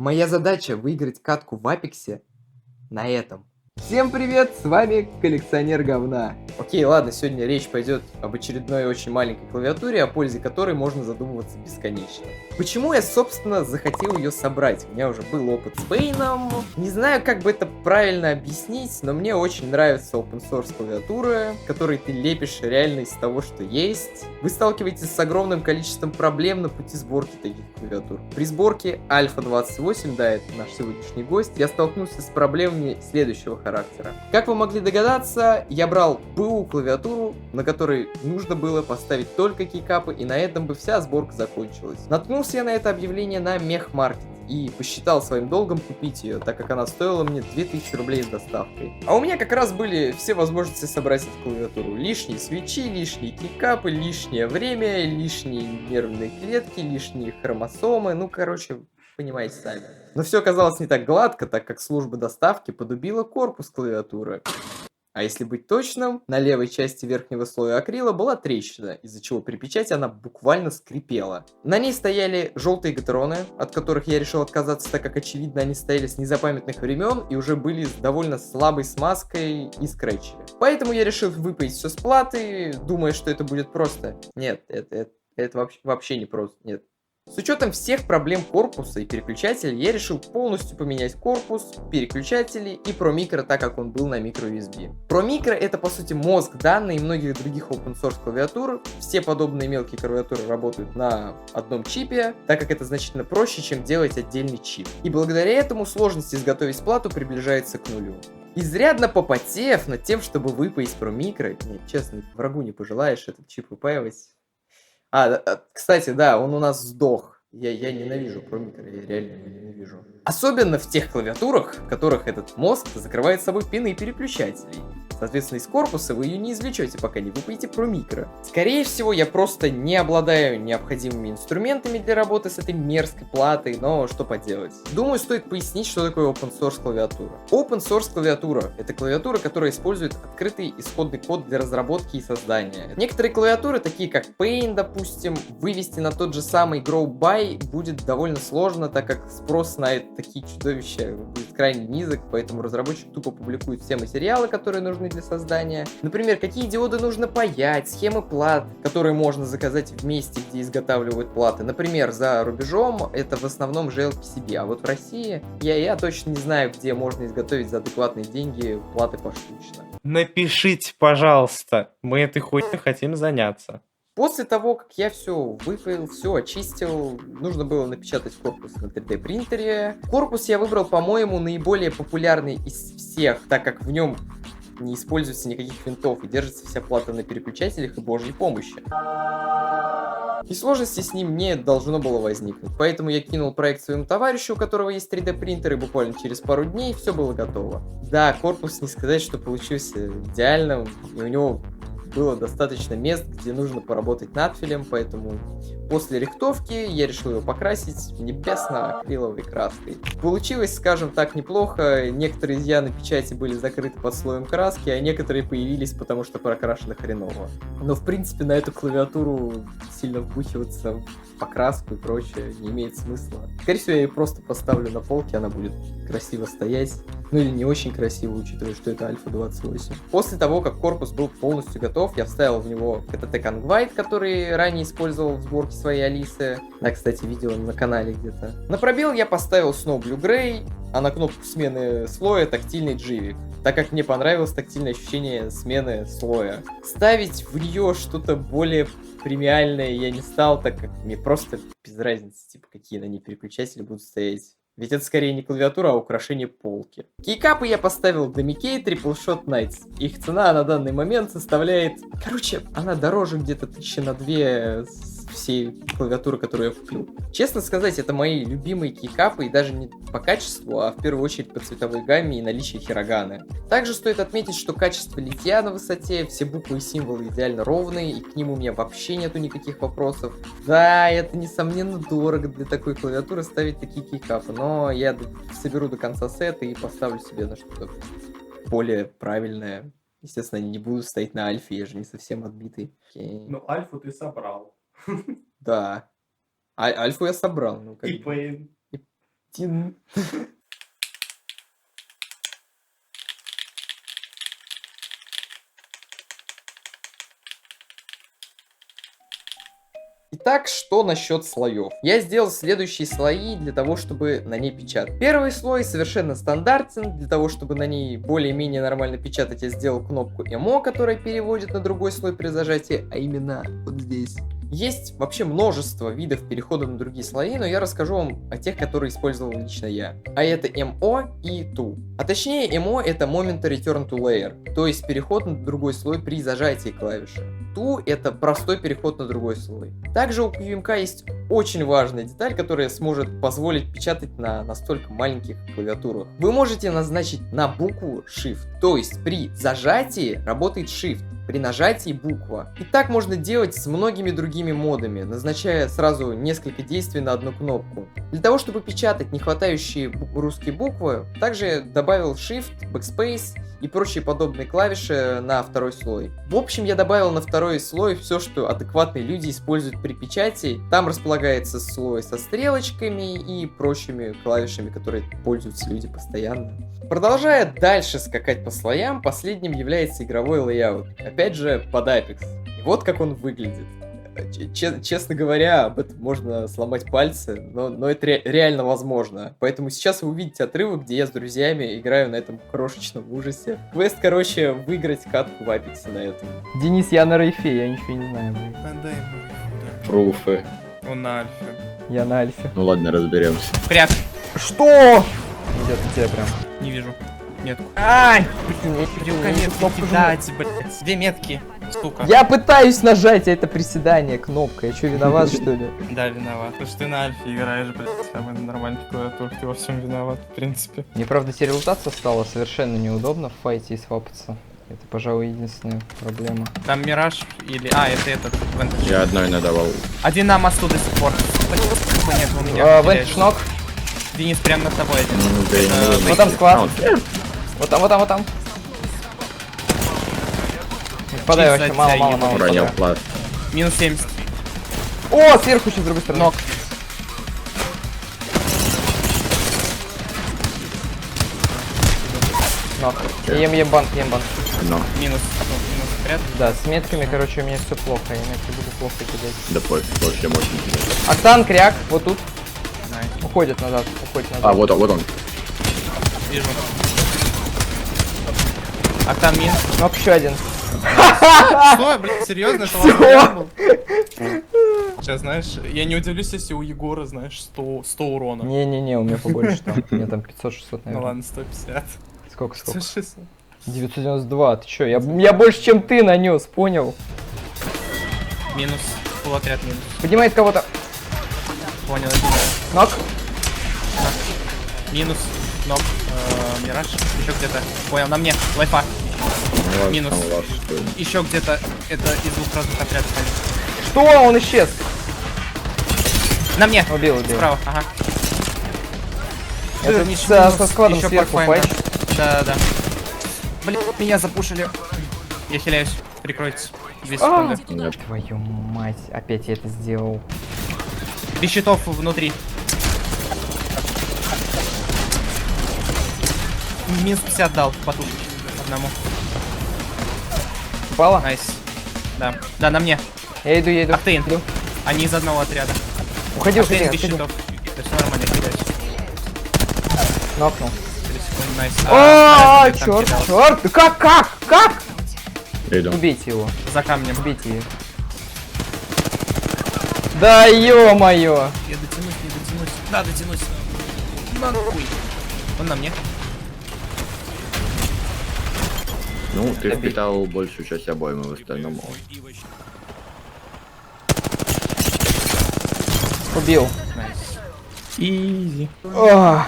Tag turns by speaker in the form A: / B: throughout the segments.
A: Моя задача выиграть катку в Апексе на этом. Всем привет, с вами коллекционер говна. Окей, ладно, сегодня речь пойдет об очередной очень маленькой клавиатуре, о пользе которой можно задумываться бесконечно. Почему я, собственно, захотел ее собрать? У меня уже был опыт с Пейном. Не знаю, как бы это правильно объяснить, но мне очень нравится open source клавиатура, которой ты лепишь реально из того, что есть. Вы сталкиваетесь с огромным количеством проблем на пути сборки таких клавиатур. При сборке Альфа 28, да, это наш сегодняшний гость, я столкнулся с проблемами следующего характера. Как вы могли догадаться, я брал БУ клавиатуру, на которой нужно было поставить только кейкапы, и на этом бы вся сборка закончилась. Наткнулся я на это объявление на Мехмаркет и посчитал своим долгом купить ее, так как она стоила мне 2000 рублей с доставкой. А у меня как раз были все возможности собрать эту клавиатуру. Лишние свечи, лишние кейкапы, лишнее время, лишние нервные клетки, лишние хромосомы, ну короче, понимаете сами. Но все оказалось не так гладко, так как служба доставки подубила корпус клавиатуры. А если быть точным, на левой части верхнего слоя акрила была трещина, из-за чего при печати она буквально скрипела. На ней стояли желтые гатроны, от которых я решил отказаться, так как очевидно они стояли с незапамятных времен и уже были с довольно слабой смазкой и скретчили. Поэтому я решил выпаять все с платы, думая, что это будет просто. Нет, это вообще не просто, нет. С учетом всех проблем корпуса и переключателей, я решил полностью поменять корпус, переключатели и ProMicro, так как он был на microUSB. ProMicro это по сути мозг данной и многих других open source клавиатур. Все подобные мелкие клавиатуры работают на одном чипе, так как это значительно проще, чем делать отдельный чип. И благодаря этому сложность изготовить плату приближается к нулю. Изрядно попотев над тем, чтобы выпаять ProMicro, нет, честно, врагу не пожелаешь этот чип выпаивать. Кстати, да, он у нас сдох. Я ненавижу ProMicro, я реально его ненавижу. Особенно в тех клавиатурах, в которых этот мозг закрывает собой пины переключателей. Соответственно, из корпуса вы ее не извлечете, пока не выпаете ProMicro. Скорее всего, я просто не обладаю необходимыми инструментами для работы с этой мерзкой платой, но что поделать. Думаю, стоит пояснить, что такое open source клавиатура. Open source клавиатура — это клавиатура, которая использует открытый исходный код для разработки и создания. Некоторые клавиатуры, такие как Paint, допустим, вывести на тот же самый Grow By будет довольно сложно, так как спрос на такие чудовища будет крайне низок, поэтому разработчик тупо публикует все материалы, которые нужны для создания. Например, какие диоды нужно паять, схемы плат, которые можно заказать в месте, где изготавливают платы. Например, за рубежом это в основном JLPCB, а вот в России я точно не знаю, где можно изготовить за адекватные деньги платы поштучно.
B: Напишите, пожалуйста, мы этой хуйней хотим заняться.
A: После того, как я все выпаял, все очистил, нужно было напечатать корпус на 3D принтере. Корпус я выбрал, по-моему, наиболее популярный из всех, так как в нем не используется никаких винтов и держится вся плата на переключателях и божьей помощи. И сложности с ним не должно было возникнуть, поэтому я кинул проект своему товарищу, у которого есть 3D принтер, и буквально через пару дней все было готово. Да, корпус не сказать, что получился идеальным, и у него было достаточно мест, где нужно поработать надфилем, поэтому после рихтовки я решил его покрасить небесно-акриловой краской. Получилось, скажем так, неплохо. Некоторые изъяны печати были закрыты под слоем краски, а некоторые появились, потому что прокрашено хреново. Но, в принципе, на эту клавиатуру сильно вбухиваться в покраску и прочее не имеет смысла. Скорее всего, я ее просто поставлю на полке, она будет красиво стоять. Ну или не очень красиво, учитывая, что это Альфа 28. После того, как корпус был полностью готов, я вставил в него KTT Convite, который ранее использовал в сборке своей Алисы. Да, кстати, видео на канале где-то. На пробел я поставил Snow Blue Gray, а на кнопку смены слоя тактильный дживик, так как мне понравилось тактильное ощущение смены слоя. Ставить в нее что-то более премиальное я не стал, так как мне просто без разницы, типа, какие на ней переключатели будут стоять. Ведь это скорее не клавиатура, а украшение полки. Кейкапы я поставил для Mickey Triple Shot Knights. Их цена на данный момент составляет... Короче, она дороже где-то 1000 на 2 всей клавиатуры, которую я купил. Честно сказать, это мои любимые кейкапы, и даже не по качеству, а в первую очередь по цветовой гамме и наличию хироганы. Также стоит отметить, что качество литья на высоте, все буквы и символы идеально ровные, и к ним у меня вообще нету никаких вопросов. Да, это несомненно дорого для такой клавиатуры ставить такие кейкапы, но я соберу до конца сета и поставлю себе на что-то более правильное. Естественно, они не будут стоять на альфе, я же не совсем отбитый. Окей.
B: Ну, альфу ты собрал.
A: Да. Альфу я собрал. Ну, как
B: И Пейн.
A: Тин. Итак, что насчет слоев? Я сделал следующие слои для того, чтобы на ней печатать. Первый слой совершенно стандартен. Для того, чтобы на ней более-менее нормально печатать, я сделал кнопку MO, которая переводит на другой слой при зажатии, а именно вот здесь. Есть вообще множество видов перехода на другие слои, но я расскажу вам о тех, которые использовал лично я. А это MO и TO. А точнее, MO это Moment Return to Layer, то есть переход на другой слой при зажатии клавиши. TO это простой переход на другой слой. Также у QMK есть очень важная деталь, которая сможет позволить печатать на настолько маленьких клавиатурах. Вы можете назначить на букву Shift, то есть при зажатии работает Shift, при нажатии буква. И так можно делать с многими другими модами, назначая сразу несколько действий на одну кнопку. Для того, чтобы печатать нехватающие русские буквы, также добавил Shift, Backspace и прочие подобные клавиши на второй слой. В общем, я добавил на второй слой все, что адекватные люди используют при печати. Там располагается слой со стрелочками и прочими клавишами, которые пользуются люди постоянно. Продолжая дальше скакать по слоям, последним является игровой лейаут. Опять же, под Apex. И вот как он выглядит. Честно говоря, об этом можно сломать пальцы, но это реально возможно. Поэтому сейчас вы увидите отрывок, где я с друзьями играю на этом крошечном ужасе. Квест, короче, выиграть катку в Apex на этом. Денис, я на рейфе, я ничего не знаю.
C: Отдай ему.
D: Пруфы.
C: Он на альфе.
A: Я на альфе.
D: Ну ладно, разберемся.
C: Кряк.
A: Что? Идет у тебя прям.
C: Не вижу. Нет.
A: Ай!
C: Кидать, блядь. Две метки, сука.
A: Я пытаюсь нажать, а это приседание, кнопка. Я что, виноват, что ли?
C: Да, виноват. Потому что ты на альфе играешь, блядь. Самый нормальный клавиатур. Ты во всем виноват, в принципе.
A: Мне, правда, терелутаться стало совершенно неудобно в файте и свапаться. Это, пожалуй, единственная проблема.
C: Там Мираж или... А, это этот. Vantage.
D: Я одной надавал.
C: Один на мосту до сих пор. Нет, у меня.
A: Vantage ног.
C: Денис, прям над тобой один.
A: Вот там склад. Вот там, вот там, вот там. Не впадаю вообще, мало.
D: Уронил
A: впадаю.
D: пласт.
C: Минус 70.
A: О, сверху еще с другой стороны.
C: Ног.
A: Ног. Ем банк.
D: Но.
C: Минус. Минус прятать.
A: Да, с метками, короче, у меня все плохо. Я метки буду плохо кидать.
D: Да пофиг, вообще очень интересно.
A: Октан, кряк, вот тут.
C: Найс.
A: Уходит назад.
D: А, вот он.
C: Вижу. Октан мин.
A: Ног еще один.
C: Что, блядь, серьезно? Это ваш был? Сейчас, знаешь, я не удивлюсь, если у Егора, знаешь, 100 урона.
A: Не-не-не, у меня побольше там. У меня там 500-600,
C: Ну
A: наверное.
C: ладно, 150.
A: Сколько?
C: 160.
A: 992, ты чё? Я больше, чем ты нанес, понял?
C: Минус. Полуотряд минус.
A: Поднимает кого-то.
C: Понял, один.
A: Нок.
C: Минус. Ног. Мираж. Еще где-то. Понял, на мне. Лайфа. Минус. Еще где-то. Это из двух разных отрядов.
A: Что? Он исчез.
C: На мне.
A: Убил.
C: Справа. Ага.
A: Это
C: Еще
A: со складом
C: еще
A: сверху
C: Pathfinder.
A: патч.
C: Да. Блин, меня запушили. Я хиляюсь. Прикройтесь. 2 секунды.
D: Нет.
A: Твою мать, опять я это сделал.
C: Без щитов внутри. Минус 50 дал по тушке одному.
A: Упала?
C: Найс. Да. Да, на мне.
A: Я иду.
C: Октейн.
A: Иду.
C: Они из одного отряда.
A: Уходи.
C: Октейн без щитов. Это все нормально, кидать.
A: Нокнул.
C: 3 секунды, найс.
A: О,
C: Там кидал.
A: черт! Да как?
D: Иду.
A: Убейте его.
C: За камнем.
A: Убейте ее. Да ё-моё!
C: Я дотянусь, не дотянусь. Да, дотянусь. Нахуй. Он на мне.
D: Ну, ты впитал большую часть обоймы, в остальном.
A: Убил.
C: Найс. Изи.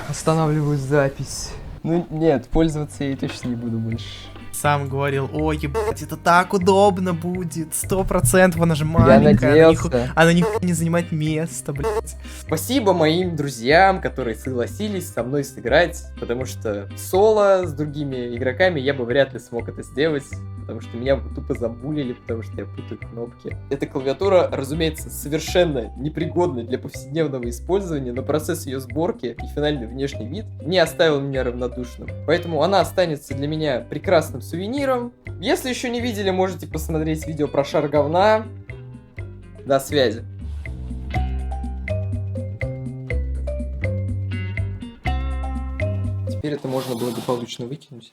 A: Останавливаю запись. Ну нет, пользоваться я ей точно не буду больше.
C: Сам говорил, ой, ебать, это так удобно будет, 100%, она же
A: Я
C: маленькая,
A: надеялся.
C: она нихуя не занимает место, блядь.
A: Спасибо моим друзьям, которые согласились со мной сыграть, потому что соло с другими игроками я бы вряд ли смог это сделать. потому что меня тупо забулили, потому что я путаю кнопки. Эта клавиатура, разумеется, совершенно непригодна для повседневного использования, но процесс ее сборки и финальный внешний вид не оставил меня равнодушным. Поэтому она останется для меня прекрасным сувениром. Если еще не видели, можете посмотреть видео про шар говна. До связи. Теперь это можно благополучно выкинуть.